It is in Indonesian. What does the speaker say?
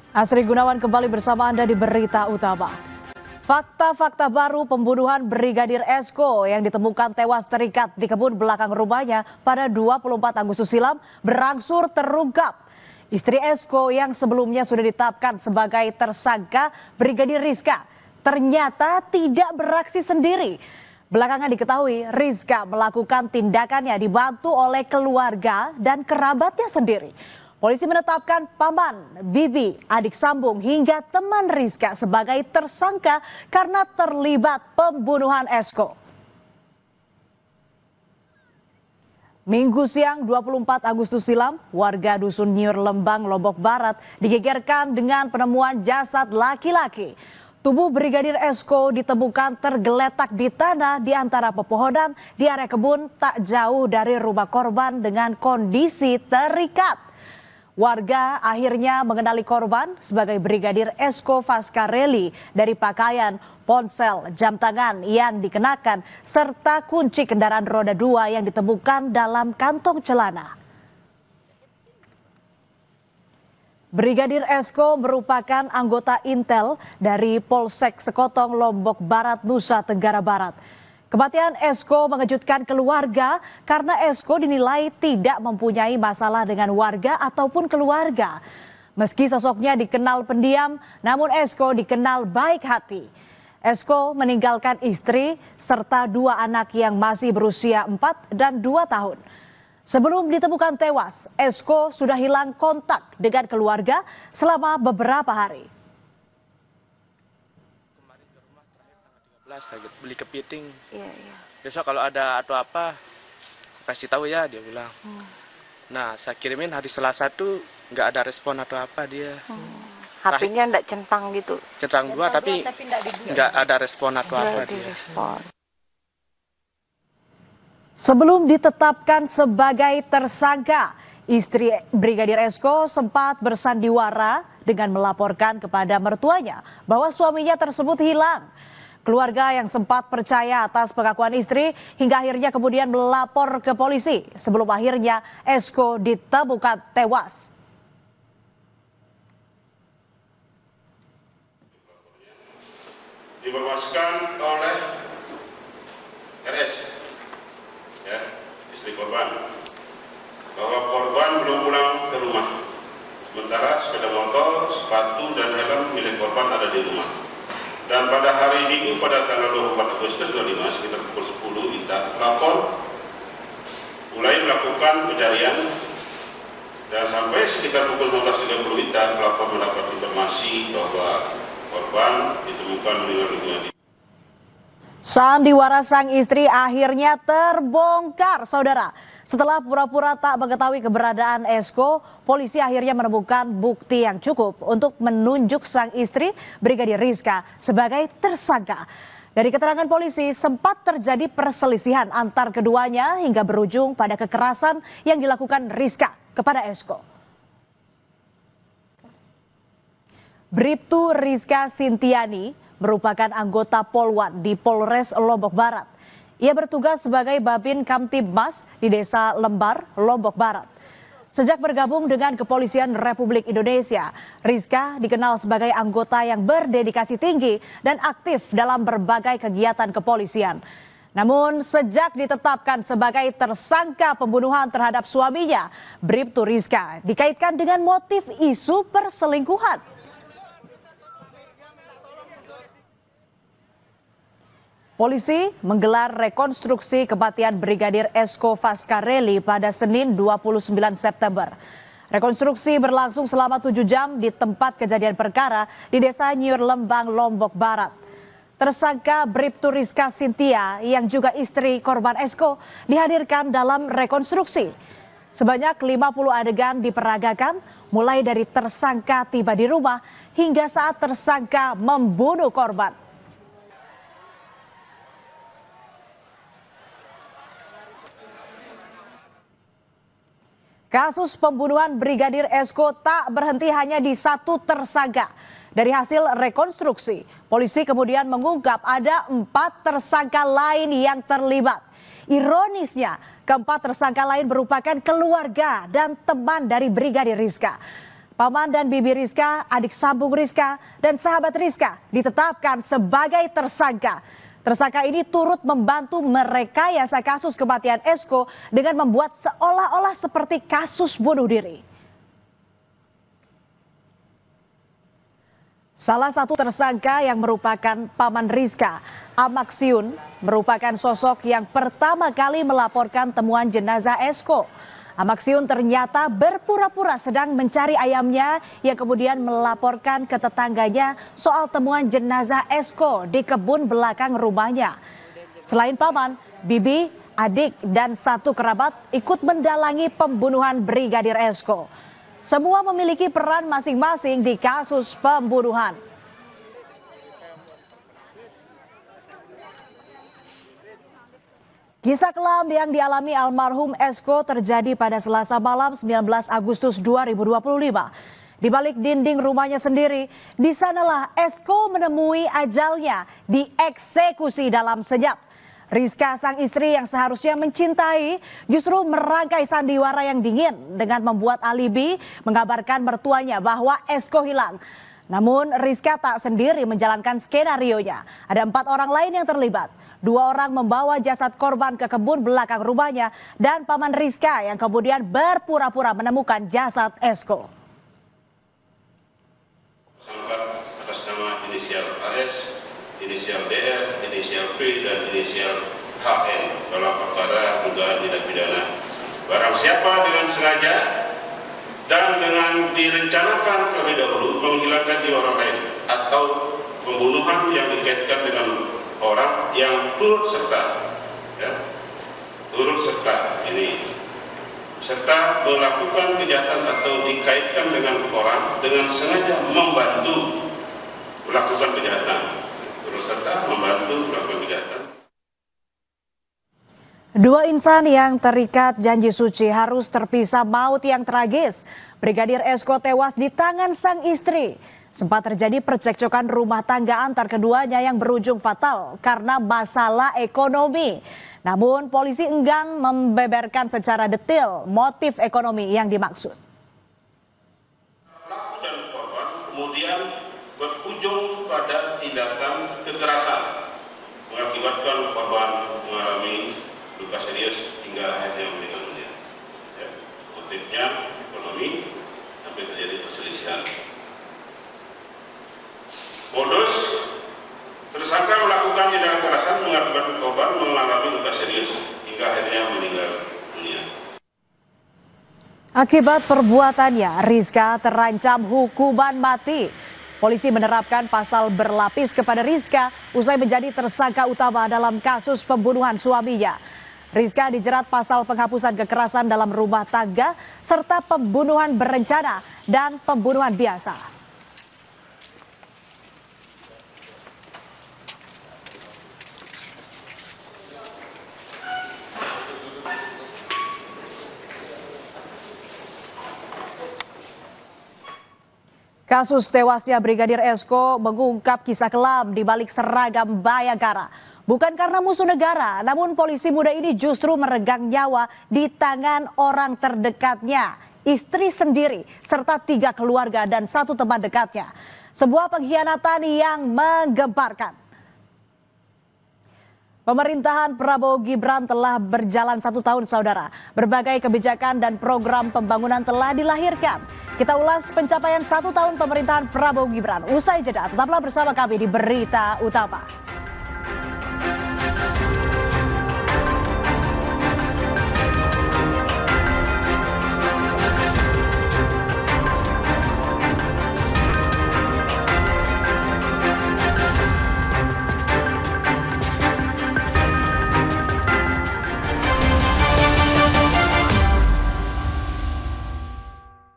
Asri Gunawan kembali bersama Anda di Berita Utama. Fakta-fakta baru pembunuhan Brigadir Esko yang ditemukan tewas terikat di kebun belakang rumahnya pada 24 Agustus silam berangsur terungkap. Istri Esko yang sebelumnya sudah ditetapkan sebagai tersangka, Brigadir Rizka, ternyata tidak beraksi sendiri. Belakangan diketahui Rizka melakukan tindakannya dibantu oleh keluarga dan kerabatnya sendiri. Polisi menetapkan paman, bibi, adik sambung hingga teman Rizka sebagai tersangka karena terlibat pembunuhan Esko. Minggu siang 24 Agustus silam, warga Dusun Nyur Lembang, Lombok Barat digegerkan dengan penemuan jasad laki-laki. Tubuh Brigadir Esko ditemukan tergeletak di tanah di antara pepohonan di area kebun tak jauh dari rumah korban dengan kondisi terikat. Warga akhirnya mengenali korban sebagai Brigadir Esko Fascarelli dari pakaian, ponsel, jam tangan yang dikenakan, serta kunci kendaraan roda 2 yang ditemukan dalam kantong celana. Brigadir Esko merupakan anggota Intel dari Polsek Sekotong, Lombok Barat, Nusa Tenggara Barat. Kematian Esko mengejutkan keluarga karena Esko dinilai tidak mempunyai masalah dengan warga ataupun keluarga. Meski sosoknya dikenal pendiam, namun Esko dikenal baik hati. Esko meninggalkan istri serta 2 anak yang masih berusia 4 dan 2 tahun. Sebelum ditemukan tewas, Esko sudah hilang kontak dengan keluarga selama beberapa hari. Beli kepiting. Iya. Besok kalau ada atau apa kasih tahu ya, dia bilang. Nah, saya kirimin hari Selasa tuh nggak ada respon atau apa dia. HP-nya nggak centang gitu. Centang dua tapi nggak ada respon atau apa dia. Sebelum ditetapkan sebagai tersangka, istri Brigadir Esko sempat bersandiwara dengan melaporkan kepada mertuanya bahwa suaminya tersebut hilang. Keluarga yang sempat percaya atas pengakuan istri hingga akhirnya kemudian melapor ke polisi sebelum akhirnya Esko ditemukan tewas. Diinformasikan oleh RS, ya, istri korban, bahwa korban belum pulang ke rumah. Sementara sepeda motor, sepatu, dan helm milik korban ada di rumah. Dan pada hari Minggu pada tanggal 24 Agustus 2025 sekitar pukul 10 kita lapor mulai melakukan pencarian dan sampai sekitar pukul 19.30 kita pelapor mendapat informasi bahwa korban ditemukan meninggal dunia. Sandiwara sang istri akhirnya terbongkar, saudara. Setelah pura-pura tak mengetahui keberadaan Esko, polisi akhirnya menemukan bukti yang cukup untuk menunjuk sang istri Brigadir Rizka sebagai tersangka. Dari keterangan polisi, sempat terjadi perselisihan antar keduanya hingga berujung pada kekerasan yang dilakukan Rizka kepada Esko. Bribtu Rizka Sintiani merupakan anggota Polwan di Polres Lombok Barat. Ia bertugas sebagai Babin Kamtibmas di Desa Lembar, Lombok Barat. Sejak bergabung dengan Kepolisian Republik Indonesia, Rizka dikenal sebagai anggota yang berdedikasi tinggi dan aktif dalam berbagai kegiatan kepolisian. Namun sejak ditetapkan sebagai tersangka pembunuhan terhadap suaminya, Bribtu Rizka dikaitkan dengan motif isu perselingkuhan. Polisi menggelar rekonstruksi kematian Brigadir Esko Fascarelli pada Senin 29 September. Rekonstruksi berlangsung selama 7 jam di tempat kejadian perkara di Desa Nyur Lembang, Lombok Barat. Tersangka Bribtu Rizka Sintia yang juga istri korban Esko dihadirkan dalam rekonstruksi. Sebanyak 50 adegan diperagakan mulai dari tersangka tiba di rumah hingga saat tersangka membunuh korban. Kasus pembunuhan Brigadir Esko tak berhenti hanya di satu tersangka. Dari hasil rekonstruksi, polisi kemudian mengungkap ada 4 tersangka lain yang terlibat. Ironisnya, keempat tersangka lain merupakan keluarga dan teman dari Brigadir Rizka. Paman dan bibi Rizka, adik sambung Rizka, dan sahabat Rizka ditetapkan sebagai tersangka. Tersangka ini turut membantu merekayasa kasus kematian Esko dengan membuat seolah-olah seperti kasus bunuh diri. Salah satu tersangka yang merupakan paman Rizka, Amaksiun, merupakan sosok yang pertama kali melaporkan temuan jenazah Esko. Amaksiun ternyata berpura-pura sedang mencari ayamnya yang kemudian melaporkan ke tetangganya soal temuan jenazah Esko di kebun belakang rumahnya. Selain paman, bibi, adik, dan satu kerabat ikut mendalangi pembunuhan Brigadir Esko. Semua memiliki peran masing-masing di kasus pembunuhan. Kisah kelam yang dialami almarhum Esko terjadi pada Selasa malam 19 Agustus 2025. Di balik dinding rumahnya sendiri, di sanalah Esko menemui ajalnya dieksekusi dalam senyap. Rizka, sang istri yang seharusnya mencintai, justru merangkai sandiwara yang dingin dengan membuat alibi mengabarkan mertuanya bahwa Esko hilang. Namun Rizka tak sendiri menjalankan skenarionya. Ada 4 orang lain yang terlibat. 2 orang membawa jasad korban ke kebun belakang rumahnya dan paman Rizka yang kemudian berpura-pura menemukan jasad Esko. Tersangka atas nama inisial AS, inisial DR, inisial P, dan inisial HN dalam perkara dugaan tindak pidana barang siapa dengan sengaja dan dengan direncanakan terlebih dahulu menghilangkan jiwa orang lain atau pembunuhan yang dikaitkan dengan orang yang turut serta, serta melakukan kejahatan atau dikaitkan dengan orang dengan sengaja membantu melakukan kejahatan, turut serta membantu melakukan kejahatan. 2 insan yang terikat janji suci harus terpisah maut yang tragis. Brigadir Esko tewas di tangan sang istri. Sempat terjadi percekcokan rumah tangga antar keduanya yang berujung fatal karena masalah ekonomi. Namun polisi enggan membeberkan secara detail motif ekonomi yang dimaksud. Pelaku dan korban kemudian berujung pada tindakan kekerasan mengakibatkan korban mengalami luka serius hingga akhirnya meninggal dunia. Motifnya ekonomi sampai terjadi perselisihan. Modus tersangka melakukan tindakan kekerasan mengakibatkan korban mengalami luka serius hingga akhirnya meninggal dunia. Akibat perbuatannya, Rizka terancam hukuman mati. Polisi menerapkan pasal berlapis kepada Rizka usai menjadi tersangka utama dalam kasus pembunuhan suaminya. Rizka dijerat pasal penghapusan kekerasan dalam rumah tangga serta pembunuhan berencana dan pembunuhan biasa. Kasus tewasnya Brigadir Esko mengungkap kisah kelam di balik seragam Bayangkara. Bukan karena musuh negara, namun polisi muda ini justru meregang nyawa di tangan orang terdekatnya, istri sendiri, serta 3 keluarga dan 1 teman dekatnya. Sebuah pengkhianatan yang menggemparkan. Pemerintahan Prabowo Gibran telah berjalan 1 tahun, saudara. Berbagai kebijakan dan program pembangunan telah dilahirkan. Kita ulas pencapaian 1 tahun pemerintahan Prabowo Gibran. Usai jeda, tetaplah bersama kami di Berita Utama.